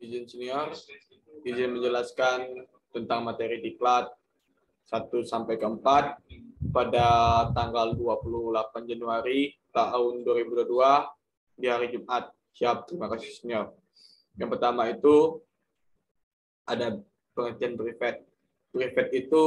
Izin senior, izin menjelaskan tentang materi diklat 1 sampai ke 4 pada tanggal 28 Januari tahun 2022 di hari Jumat. Siap, terima kasih senior. Yang pertama itu ada pengertian privat. Privat itu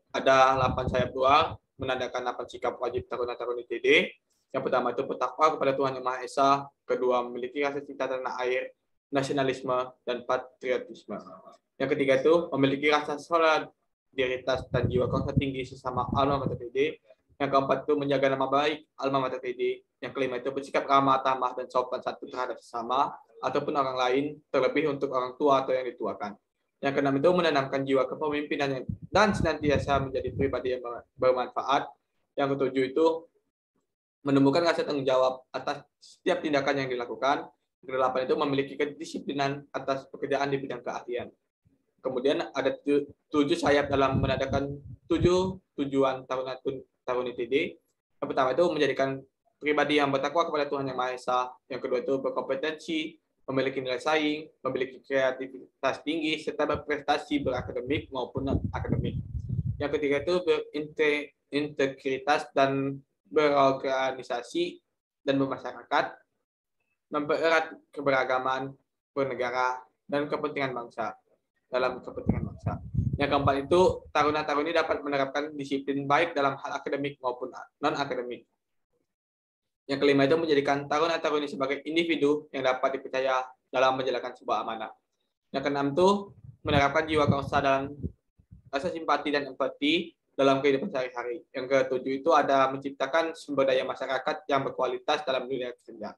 ada 8 sayap luar menandakan 8 sikap wajib taruna-taruni TD. Yang pertama itu bertakwa kepada Tuhan Yang Maha Esa, kedua memiliki rasa cinta tanah air, nasionalisme, dan patriotisme. Yang ketiga itu memiliki rasa solidaritas dan jiwa konsep tinggi sesama alma mater TD. Yang keempat itu menjaga nama baik alma mater TD. Yang kelima itu bersikap ramah, tamah, dan sopan satu terhadap sesama ataupun orang lain, terlebih untuk orang tua atau yang dituakan. Yang keenam itu menanamkan jiwa kepemimpinan dan senantiasa menjadi pribadi yang bermanfaat. Yang ketujuh itu menemukan rasa tanggung jawab atas setiap tindakan yang dilakukan. Kedelapan itu memiliki kedisiplinan atas pekerjaan di bidang keahlian. Kemudian ada 7 sayap dalam menandakan 7 tujuan taruna TD. Yang pertama itu menjadikan pribadi yang bertakwa kepada Tuhan Yang Maha Esa. Yang kedua itu berkompetensi, memiliki nilai saing, memiliki kreativitas tinggi, serta berprestasi berakademik maupun akademik. Yang ketiga itu berintegritas dan berorganisasi dan bermasyarakat, mempererat keberagaman bernegara dan kepentingan bangsa dalam kepentingan bangsa. Yang keempat itu taruna-taruni dapat menerapkan disiplin baik dalam hal akademik maupun non-akademik. Yang kelima itu menjadikan taruna-taruni sebagai individu yang dapat dipercaya dalam menjalankan sebuah amanah. Yang keenam itu menerapkan jiwa kerusahaan, rasa simpati dan empati dalam kehidupan sehari-hari. Yang ketujuh itu ada menciptakan sumber daya masyarakat yang berkualitas dalam dunia kerja.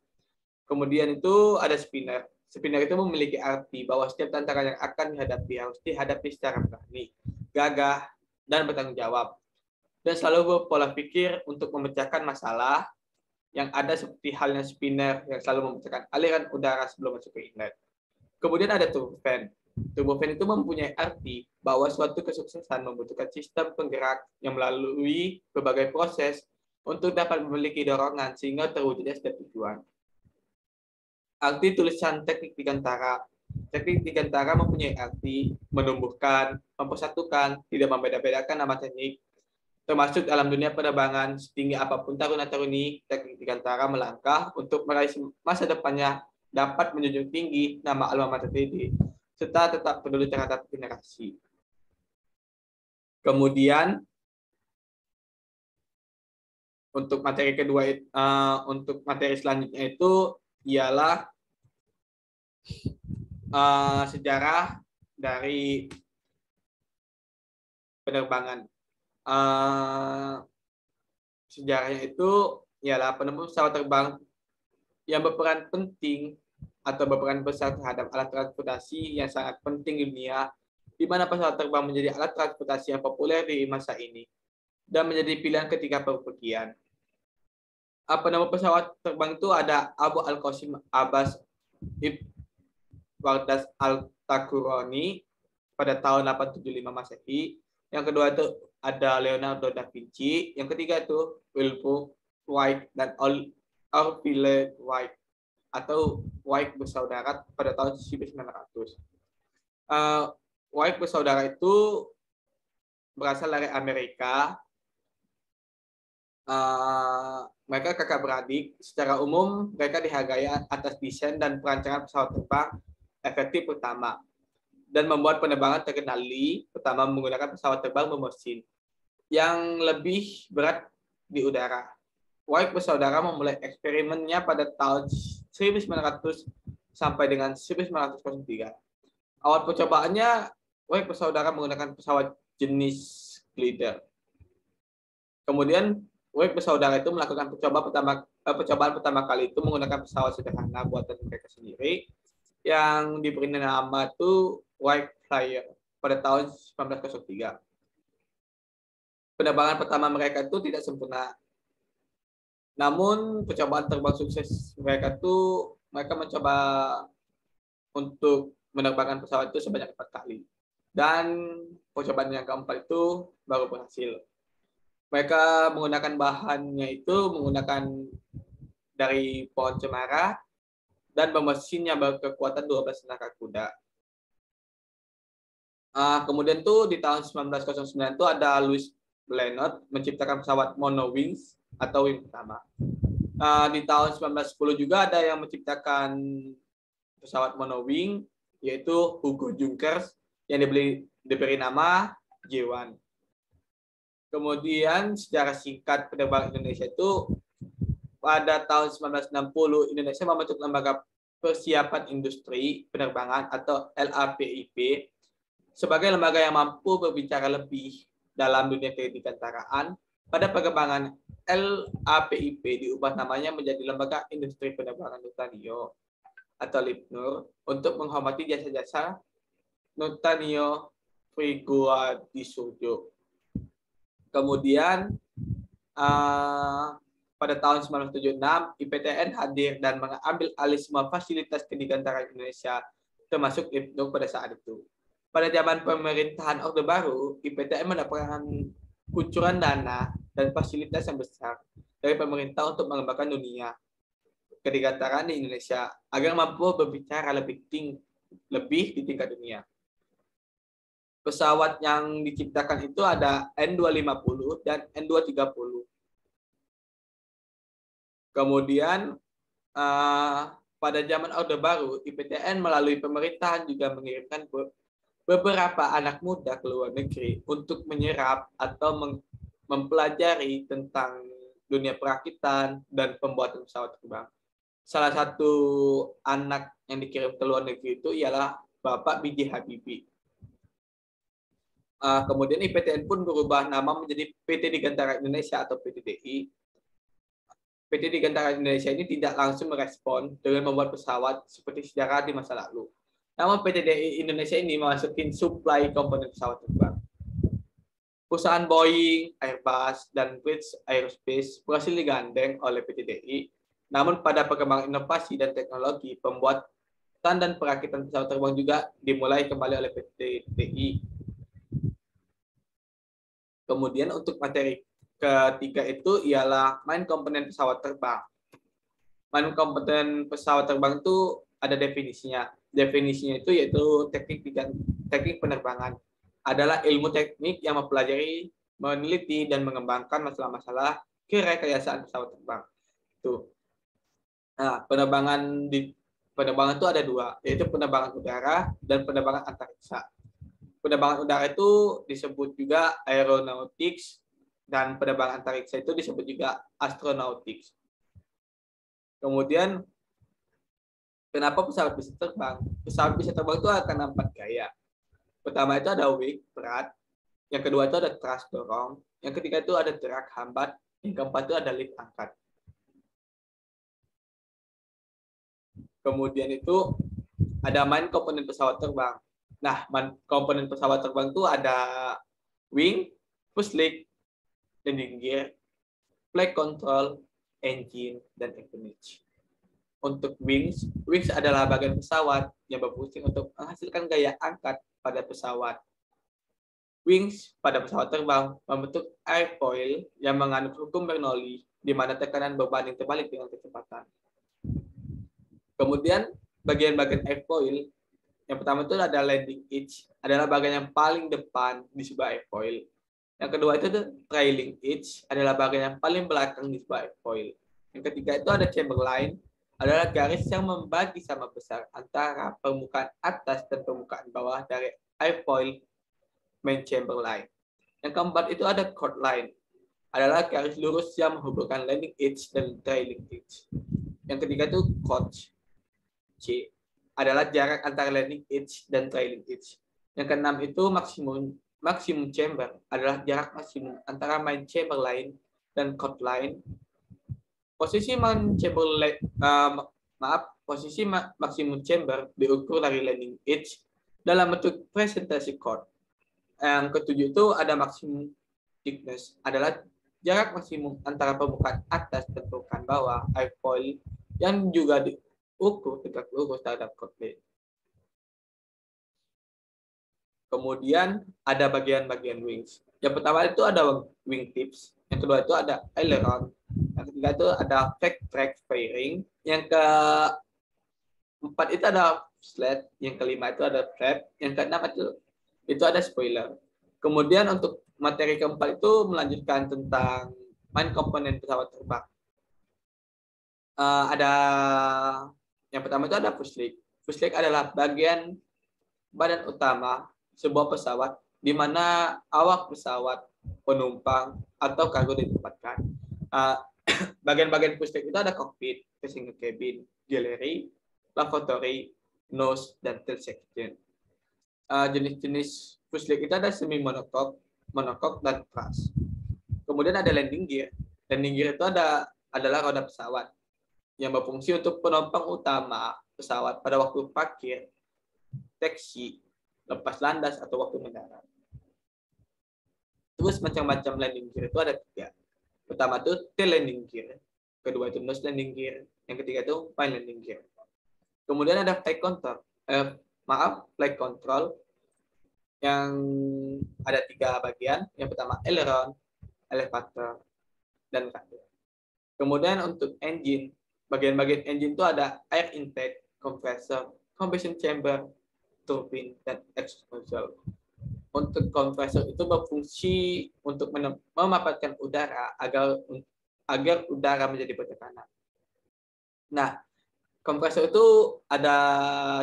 Kemudian itu ada spinner. Spinner itu memiliki arti bahwa setiap tantangan yang akan dihadapi harus dihadapi secara berani, gagah, dan bertanggung jawab. Dan selalu berpola pikir untuk memecahkan masalah yang ada seperti halnya spinner yang selalu memecahkan aliran udara sebelum masuk ke inlet. Kemudian ada turbofan. Turbofan itu mempunyai arti bahwa suatu kesuksesan membutuhkan sistem penggerak yang melalui berbagai proses untuk dapat memiliki dorongan sehingga terwujudnya setiap tujuan. Arti tulisan teknik Digantara. Teknik Digantara mempunyai arti menumbuhkan, mempersatukan, tidak membeda-bedakan nama teknik, termasuk dalam dunia penerbangan. Setinggi apapun taruna-taruni, teknik Digantara melangkah untuk meraih masa depannya dapat menjunjung tinggi nama alma mater TD, serta tetap peduli terhadap generasi. Kemudian untuk materi kedua, untuk materi selanjutnya itu ialah sejarah dari penerbangan. Sejarahnya itu ialah penemu pesawat terbang yang berperan penting atau berperan besar terhadap alat transportasi yang sangat penting di dunia, di mana pesawat terbang menjadi alat transportasi yang populer di masa ini dan menjadi pilihan ketika bepergian. Penemu pesawat terbang itu ada Abu Al-Qasim Abbas Ibn Wardas Al-Takurani pada tahun 875 Masehi. Yang kedua itu ada Leonardo da Vinci. Yang ketiga itu Wilbur Wright dan Orville Wright atau Wright bersaudara pada tahun 1900. Wright bersaudara itu berasal dari Amerika. Mereka kakak beradik. Secara umum mereka dihargai atas desain dan perancangan pesawat terbang efektif pertama dan membuat penerbangan terkendali pertama menggunakan pesawat terbang bermesin yang lebih berat di udara. Wright bersaudara memulai eksperimennya pada tahun 1900 sampai dengan 1903. Awal percobaannya Wright bersaudara menggunakan pesawat jenis glider. Kemudian Wright bersaudara itu melakukan percobaan pertama kali itu menggunakan pesawat sederhana buatan mereka sendiri yang diberi nama itu Wright Flyer pada tahun 1903. Penerbangan pertama mereka itu tidak sempurna. Namun percobaan terbang sukses mereka itu mereka mencoba untuk menerbangkan pesawat itu sebanyak 4 kali. Dan percobaan yang keempat itu baru berhasil. Mereka menggunakan bahannya itu menggunakan dari pohon cemara dan mesinnya berkekuatan 12 tenaga kuda. Kemudian tuh di tahun 1909 tuh ada Louis Blenheim menciptakan pesawat monowings atau wing pertama. Di tahun 1910 juga ada yang menciptakan pesawat monowing, yaitu Hugo Junkers yang diberi nama J1. Kemudian secara singkat penerbangan Indonesia itu pada tahun 1960 Indonesia membentuk lembaga persiapan industri penerbangan atau LAPIP sebagai lembaga yang mampu berbicara lebih dalam dunia kedirgantaraan. Pada perkembangan LAPIP diubah namanya menjadi Lembaga Industri Penerbangan Nutanio atau LIPNUR untuk menghormati jasa-jasa Nutanio Frigoadisurjo. Kemudian pada tahun 1976 IPTN hadir dan mengambil alih semua fasilitas kedirgantaraan Indonesia termasuk LIPNUR pada saat itu. Pada zaman pemerintahan Orde Baru, IPTN mendapatkan kucuran dana dan fasilitas yang besar dari pemerintah untuk mengembangkan dunia kedirgantaraan di Indonesia agar mampu berbicara lebih di tingkat dunia. Pesawat yang diciptakan itu ada N250 dan N230. Kemudian pada zaman Orde Baru, IPTN melalui pemerintahan juga mengirimkan beberapa anak muda ke luar negeri untuk menyerap atau mempelajari tentang dunia perakitan dan pembuatan pesawat terbang. Salah satu anak yang dikirim ke luar negeri itu ialah Bapak B.J. Habibie. Kemudian IPTN pun berubah nama menjadi PT Dirgantara Indonesia atau PTDI. PT Dirgantara Indonesia ini tidak langsung merespon dengan membuat pesawat seperti sejarah di masa lalu. Namun PTDI Indonesia ini memasukin suplai komponen pesawat terbang. Perusahaan Boeing, Airbus, dan British Aerospace berhasil digandeng oleh PTDI. Namun pada perkembangan inovasi dan teknologi, pembuatan dan perakitan pesawat terbang juga dimulai kembali oleh PTDI. Kemudian untuk materi ketiga itu ialah main komponen pesawat terbang. Main komponen pesawat terbang itu ada definisinya. Definisinya itu yaitu teknik penerbangan. Adalah ilmu teknik yang mempelajari, meneliti, dan mengembangkan masalah-masalah kerekayasaan pesawat terbang. Itu. Nah, penerbangan itu ada dua, yaitu penerbangan udara dan penerbangan antariksa. Penerbangan udara itu disebut juga aeronautics, dan penerbangan antariksa itu disebut juga astronautics. Kemudian, kenapa pesawat bisa terbang? Pesawat bisa terbang itu akan 4 gaya. Pertama itu ada wing, berat. Yang kedua itu ada thrust, dorong. Yang ketiga itu ada drag, hambat. Yang keempat itu ada lift, angkat. Kemudian itu ada main komponen pesawat terbang. Nah, komponen pesawat terbang itu ada wing, fuselage, landing gear, flight control, engine, dan empennage. Untuk wings adalah bagian pesawat yang berfungsi untuk menghasilkan gaya angkat pada pesawat. Wings pada pesawat terbang membentuk airfoil yang mengandung hukum Bernoulli, di mana tekanan berbanding terbalik dengan kecepatan. Kemudian bagian-bagian airfoil, yang pertama itu ada landing edge, adalah bagian yang paling depan di sebuah airfoil. Yang kedua itu trailing edge, adalah bagian yang paling belakang di sebuah airfoil. Yang ketiga itu ada chamberline, adalah garis yang membagi sama besar antara permukaan atas dan permukaan bawah dari airfoil main chamberline. Yang keempat itu ada chord line, adalah garis lurus yang menghubungkan landing edge dan trailing edge. Yang ketiga itu chord C, adalah jarak antara landing edge dan trailing edge. Yang keenam itu maximum chamber, adalah jarak maksimum antara main chamberline dan chord line. Posisi posisi maksimum chamber diukur dari landing edge dalam bentuk presentasi chord. Yang ketujuh itu ada maximum thickness, adalah jarak maksimum antara permukaan atas dan permukaan bawah airfoil yang juga diukur tegak lurus terhadap cockpit. Kemudian ada bagian-bagian wings. Yang pertama itu ada wing tips, yang kedua itu ada aileron, yang ketiga itu ada fake track fairing, yang 4 itu ada slide, yang kelima itu ada flap, yang keenam itu ada spoiler. Kemudian untuk materi keempat itu melanjutkan tentang main komponen pesawat terbang. Ada yang pertama itu ada fuselage. Fuselage adalah bagian badan utama sebuah pesawat di mana awak pesawat, penumpang atau kargo ditempatkan. Bagian-bagian fuselage itu ada cockpit, passenger cabin, gallery, lavatory, nose, dan tail section. Jenis-jenis fuselage itu ada semi monocoque, dan thrust. Kemudian ada landing gear. Landing gear itu adalah roda pesawat yang berfungsi untuk penumpang utama pesawat pada waktu parkir, taksi, lepas landas, atau waktu mendarat. Terus macam-macam landing gear itu ada 3. Pertama itu tail landing gear, kedua itu nose landing gear, yang ketiga itu fin landing gear. Kemudian ada flight control yang ada 3 bagian. Yang pertama aileron, elevator, dan rudder. Kemudian untuk engine, bagian-bagian engine itu ada air intake, compressor, combustion chamber, turbine, dan exhaust nozzle. Untuk kompresor itu berfungsi untuk memanfaatkan udara agar udara menjadi bertekanan. Nah, kompresor itu ada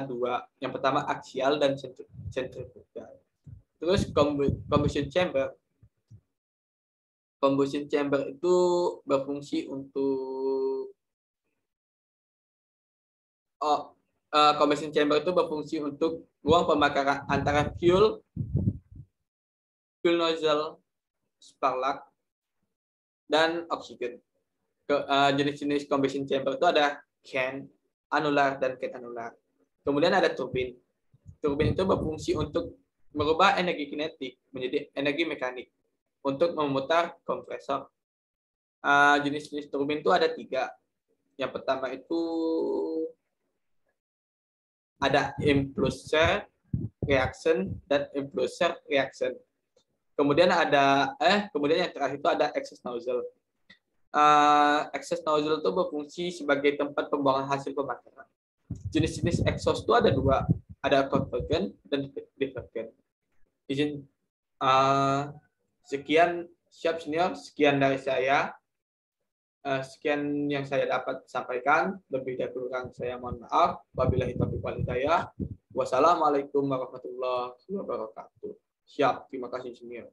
2. Yang pertama aksial dan sentrifugal. Terus combustion chamber. Combustion chamber itu berfungsi untuk combustion chamber itu berfungsi untuk ruang pembakaran antara fuel nozzle, spark plug, dan oksigen. Jenis-jenis combustion chamber itu ada can, anular, dan can anular. Kemudian ada turbin. Turbin itu berfungsi untuk merubah energi kinetik menjadi energi mekanik untuk memutar kompresor. Jenis-jenis turbin itu ada 3. Yang pertama itu ada impulsor reaction dan impulsor reaction. Kemudian yang terakhir itu ada exhaust nozzle. Exhaust nozzle itu berfungsi sebagai tempat pembuangan hasil pembakaran. Jenis-jenis exhaust itu ada 2, ada convergent dan divergent. Sekian siap senior, sekian dari saya. Sekian yang saya dapat sampaikan. Lebih dan kurang saya mohon maaf. Wabillahi taufiq wal hidayah. Wassalamualaikum warahmatullahi wabarakatuh. Siap, terima kasih senior.